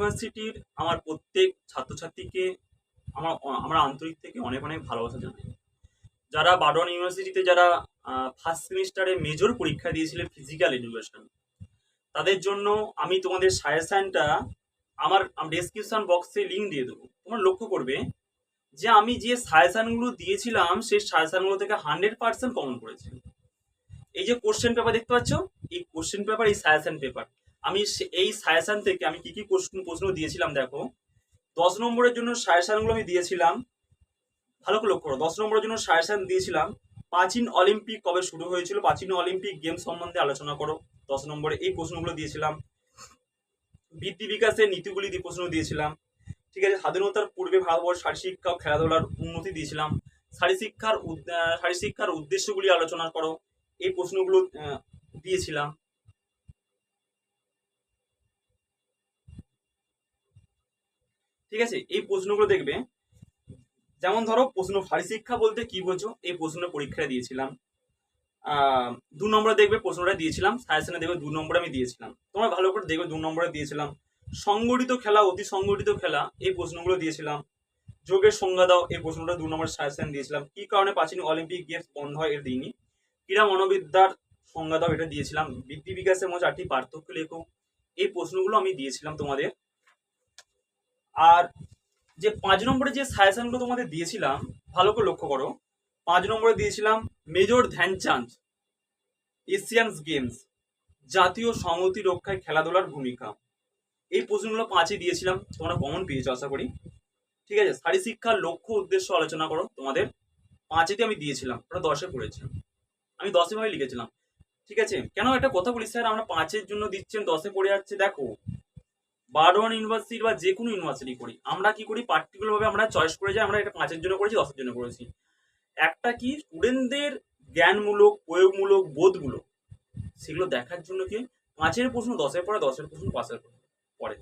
ইউনিভার্সিটির আমার প্রত্যেক ছাত্রছাত্রীকে আমরা আন্তরিক থেকে অনেক অনেক ভালোবাসা জানাই। যারা বারওয়ান ইউনিভার্সিটিতে যারা ফার্স্ট সেমিস্টারে মেজর পরীক্ষা দিয়েছিলেন ফিজিক্যাল এডুকেশন, তাদের জন্য আমি তোমাদের সাজেশনটা আমার ডেসক্রিপশন বক্সে লিঙ্ক দিয়ে দেবো। তোমরা লক্ষ্য করবে যে আমি যে সাজেশনগুলো দিয়েছিলাম সেই সাজেশনগুলো থেকে 100% কমন করেছি। এই যে কোশ্চেন পেপার দেখতে পাচ্ছ, এই কোশ্চেন পেপার, এই সাজেশন পেপার, আমি এই সাজেশন থেকে আমি কি কি প্রশ্ন দিয়েছিলাম দেখো। 10 নম্বরের জন্য সাজেশনগুলো আমি দিয়েছিলাম, ভালো করে লক্ষ্য করো। 10 নম্বরের জন্য সাজেশন দিয়েছিলাম প্রাচীন অলিম্পিক কবে শুরু হয়েছিল, প্রাচীন অলিম্পিক গেম সম্বন্ধে আলোচনা করো। 10 নম্বরে এই প্রশ্নগুলো দিয়েছিলাম। বৃদ্ধি বিকাশের নীতিগুলি দিয়ে প্রশ্ন দিয়েছিলাম। ঠিক আছে, স্বাধীনতার পূর্বে ভারতবর্ষ শারীর শিক্ষা ও খেলাধুলার উন্নতি দিয়েছিলাম। শারীর শিক্ষার উদ্দেশ্যগুলি আলোচনা করো, এই প্রশ্নগুলো দিয়েছিলাম। ঠিক আছে, এই প্রশ্নগুলো দেখবে। যেমন ধরো প্রশ্ন, শারীর শিক্ষা বলতে কি বোঝো, এই প্রশ্নের পরীক্ষায় দিয়েছিলাম। 2 নম্বরে দেখবে প্রশ্নটা দিয়েছিলাম, সাজেশনে দেখবে 2 নম্বরে আমি দিয়েছিলাম। তোমরা ভালো করে দেখবে 2 নম্বরে দিয়েছিলাম। সংগঠিত খেলা, অতি সংগঠিত খেলা, এই প্রশ্নগুলো দিয়েছিলাম। যোগের সংজ্ঞা দাও, এই প্রশ্নটা 2 নম্বর সাজেশন দিয়েছিলাম। কি কারণে প্রাচীন অলিম্পিক গেমস বন্ধ হয়, এর দিইনি। ক্রীড়া মনোবিদ্যার সংজ্ঞা দাও, এটা দিয়েছিলাম। বৃদ্ধি বিকাশের মধ্যে 8টি পার্থক্য লেখো, এই প্রশ্নগুলো আমি দিয়েছিলাম তোমাদের। আর যে 5 নম্বরে যে সাজেশনগুলো তোমাদের দিয়েছিলাম, ভালো করে লক্ষ্য করো। 5 নম্বরে দিয়েছিলাম মেজর ধ্যানচাঁদ এশিয়ান গেমস, জাতীয় সংহতি রক্ষায় খেলাধুলার ভূমিকা। এই প্রশ্নগুলো 5-এ দিয়েছিলাম, তোমরা কমন পেয়েছো আশা করি। ঠিক আছে, শারীর শিক্ষার লক্ষ্য উদ্দেশ্য আলোচনা করো, তোমাদের 5-এতে আমি দিয়েছিলাম, ওটা 10-এ পড়েছে। আমি 10-এ ভাবে লিখেছিলাম। ঠিক আছে, কেন একটা কথা বলি স্যার, আমরা 5-এর জন্য দিচ্ছেন 10-এ পড়ে যাচ্ছে। দেখো, বারওয়ান ইউনিভার্সিটি বা যে কোনো ইউনিভার্সিটি করি, আমরা কি করি, পার্টিকুলার ভাবে আমরা চয়েস করে যাই, আমরা এটা 5-এর জন্য করেছি, 10-এর জন্য করেছি। একটা কি স্টুডেন্টদের জ্ঞানমূলক, প্রয়োগমূলক বোধগুলো, সেগুলো দেখার জন্য কি 5-এর প্রশ্ন 10-এ পড়ে, 10-এর প্রশ্ন 5-এ পড়ে।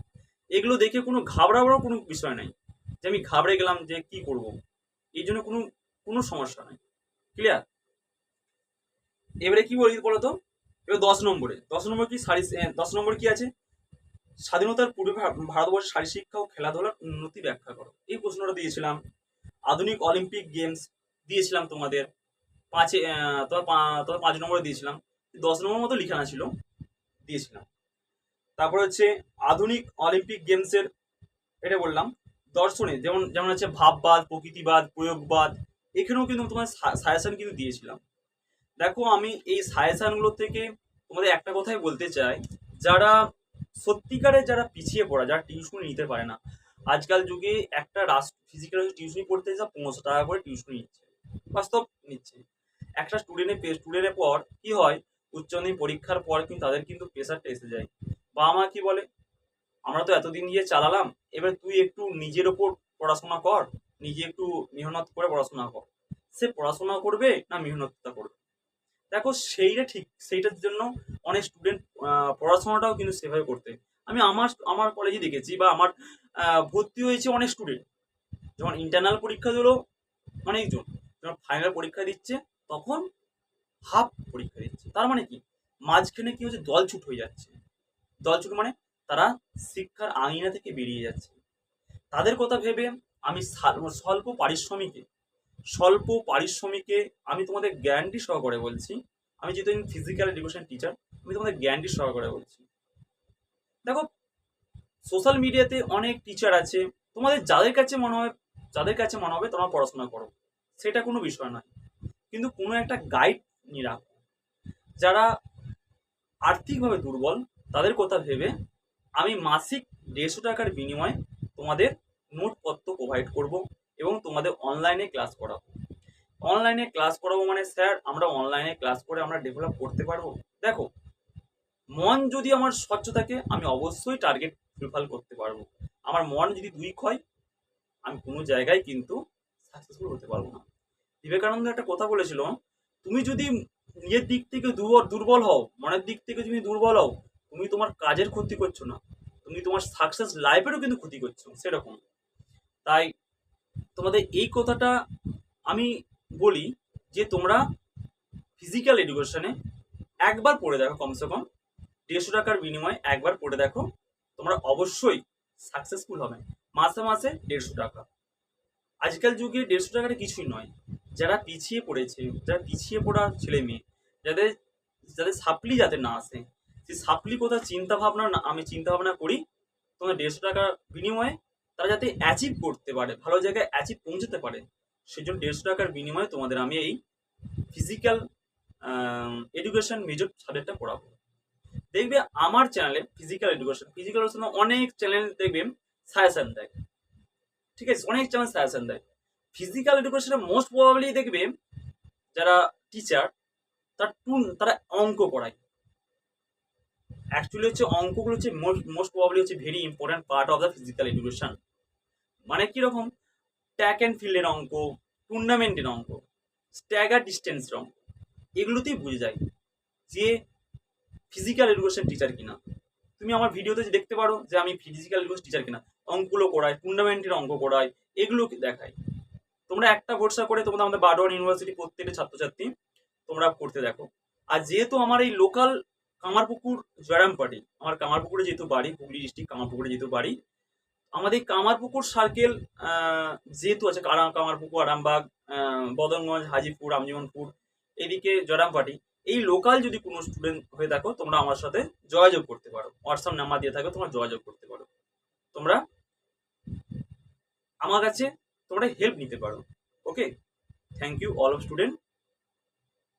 এগুলো দেখে কোনো ঘাবড়াবারও কোনো বিষয় নাই যে আমি ঘাবড়ে গেলাম যে কি করব, এই জন্য কোনো কোনো সমস্যা নাই। ক্লিয়ার? এবারে কি বলি বলতো, এবার 10 নম্বর কি 10 নম্বর কি আছে, স্বাধীনতার পূর্বে ভারতবর্ষের শারীর শিক্ষা ও খেলাধুলার উন্নতি ব্যাখ্যা করো, এই প্রশ্নটা দিয়েছিলাম। আধুনিক অলিম্পিক গেমস দিয়েছিলাম তোমাদের 5-এ, তোমার 5 নম্বরে দিয়েছিলাম। 10 নম্বর মতো লিখানো ছিল, দিয়েছিলাম। তারপরে হচ্ছে আধুনিক অলিম্পিক গেমসের, এটা বললাম। দর্শনে যেমন যেমন হচ্ছে ভাববাদ, প্রকৃতিবাদ, প্রয়োগবাদ, এখানেও কিন্তু তোমার সাজেশন কিন্তু দিয়েছিলাম। দেখো, আমি এই সাজেশনগুলো থেকে তোমাদের একটা কথাই বলতে চাই, যারা সত্যিকারের যারা পিছিয়ে পড়া, যারা টিউশনি নিতে পারে না, আজকাল যুগে একটা ফিজিক্যাল টিউশনি পড়তে যা 1500 টাকা করে টিউশনি নিচ্ছে, বাস্তব নিচ্ছে। একটা স্টুডেন্টের পর কি হয়, উচ্চ মাধ্যমিক পরীক্ষার পর কিন্তু তাদের কিন্তু প্রেশারটা এসে যায়। বাবা মা কি বলে, আমরা তো এতদিন দিয়ে চালালাম, এবার তুই একটু নিজের ওপর পড়াশোনা কর, নিজে একটু মেহনত করে পড়াশোনা কর। সে পড়াশোনা করবে না মেহনতটা করবে? দেখো, সেইটা ঠিক, সেইটার জন্য অনেক স্টুডেন্ট পড়াশোনাটাও কিন্তু সেভাবে করতে। আমি আমার আমার কলেজে দেখেছি, বা আমার ভর্তি হয়েছে অনেক স্টুডেন্ট, যখন ইন্টারনাল পরীক্ষা দিল অনেকজন, যখন ফাইনাল পরীক্ষা দিচ্ছে তখন হাফ পরীক্ষা দিচ্ছে। তার মানে কি, মাঝখানে কি হচ্ছে, দলছুট হয়ে যাচ্ছে। দলছুট মানে তারা শিক্ষার আঙিনা থেকে বেরিয়ে যাচ্ছে। তাদের কথা ভেবে আমি স্বল্প পারিশ্রমিকে আমি তোমাদের গ্যারান্টি সহকারে বলছি, আমি যেহেতু ফিজিক্যাল এডুকেশন টিচার, আমি তোমাদের গ্যারান্টি সহকারে বলছি। দেখো, সোশ্যাল মিডিয়াতে অনেক টিচার আছে, তোমাদের যাদের কাছে মনে হবে তোমরা পড়াশোনা করো, সেটা কোনো বিষয় নয়, কিন্তু কোনো একটা গাইড নিয়ে রাখো। যারা আর্থিকভাবে দুর্বল, তাদের কথা ভেবে আমি মাসিক 150 টাকার বিনিময়ে তোমাদের নোটপত্র প্রোভাইড করব, এবং তোমাদের অনলাইনে ক্লাস করাবো। অনলাইনে ক্লাস করাবো মানে স্যার, আমরা অনলাইনে ক্লাস করে আমরা ডেভেলপ করতে পারবো। দেখো, মন যদি আমার স্বচ্ছ থাকে, আমি অবশ্যই টার্গেট ফুলফিল করতে পারবো। আমার মন যদি উইক হয়, আমি কোনো জায়গায় কিন্তু সাকসেসফুল হতে পারবো না। বিবেকানন্দ একটা কথা বলেছিল, তুমি যদি নিজের দিক থেকে দুর্বল হও, মনের দিক থেকে তুমি দুর্বল হও, তুমি তোমার কাজের ক্ষতি করছো না, তুমি তোমার সাকসেস লাইফেরও কিন্তু ক্ষতি করছো, সেরকম। তাই তোমাদের এই কথাটা আমি বলি যে তোমরা ফিজিক্যাল এডুকেশনে একবার পড়ে দেখো, কমসে কম 150 টাকার বিনিময়ে একবার পড়ে দেখো, তোমরা অবশ্যই সাকসেসফুল হবেন। মাসে মাসে 150 টাকা। আজকাল যুগে 150 টাকাটা কিছুই নয়। যারা পিছিয়ে পড়েছে, যারা পিছিয়ে পড়া ছেলে মেয়ে, যাদের যাদের সাপ্লি যাতে না আসে, সেই সাপ্লি কথা চিন্তা ভাবনা না আমি চিন্তা ভাবনা করি, তোমার 150 টাকার বিনিময়ে তারা যাতে অ্যাচিভ করতে পারে, ভালো জায়গায় অ্যাচিভ পৌঁছতে পারে, সেই জন্য 150 টাকার বিনিময়ে তোমাদের আমি এই ফিজিক্যাল এডুকেশন মেজর সাবজেক্টটা পড়াবো। দেখবে আমার চ্যানেলে ফিজিক্যাল এডুকেশন অনেক চ্যানেল দেখবে সাজেশন দেয়, ঠিক আছে, অনেক চ্যানেল সাজেশন দেয়। ফিজিক্যাল এডুকেশনে মোস্ট প্রবাবলি দেখবে যারা টিচার তারা অঙ্ক পড়ায়। অ্যাকচুয়ালি হচ্ছে অঙ্কগুলো হচ্ছে মোস্ট প্রবাবলি হচ্ছে very important part of the physical education. মানে কিরকম, ট্র্যাক অ্যান্ড ফিল্ডের অঙ্ক, টুর্নামেন্টের অঙ্ক, স্ট্যাগার ডিস্টেন্সের অঙ্ক, এগুলোতেই বুঝে যায় যে ফিজিক্যাল এডুকেশন টিচার কিনা। তুমি আমার ভিডিওতে দেখতে পারো যে আমি ফিজিক্যাল এডুকেশন টিচার কিনা, অঙ্কগুলো করাই, টুর্নামেন্টের অঙ্ক করাই, এগুলো দেখাই। তোমরা একটা ভরসা করে তোমরা আমাদের বারোয়ান ইউনিভার্সিটি প্রত্যেকটা ছাত্রছাত্রী তোমরা পড়তে দেখো। আর যেহেতু আমার এই লোকাল কামারপুকুর জয়রামপাটি, আমার কামারপুকুরে যেহেতু বাড়ি, হুগলি ডিস্ট্রিক্ট কামারপুকুরে যেহেতু বাড়ি, আমাদের কামারপুকুর সার্কেল যেহেতু আছে, কামারপুকুর, আরামবাগ, বদনগঞ্জ, হাজিপুর, আমজীবনপুর, এদিকে জয়রামপাটি, এই লোকাল যদি কোনো স্টুডেন্ট হয়ে থাকো তোমরা আমার সাথে যোগাযোগ করতে পারো, হোয়াটসঅ্যাপ নাম্বার দিয়ে থাকো, তোমরা যোগাযোগ করতে পারো, তোমরা আমার কাছে তোমরা হেল্প নিতে পারো। Okay, thank you all of student.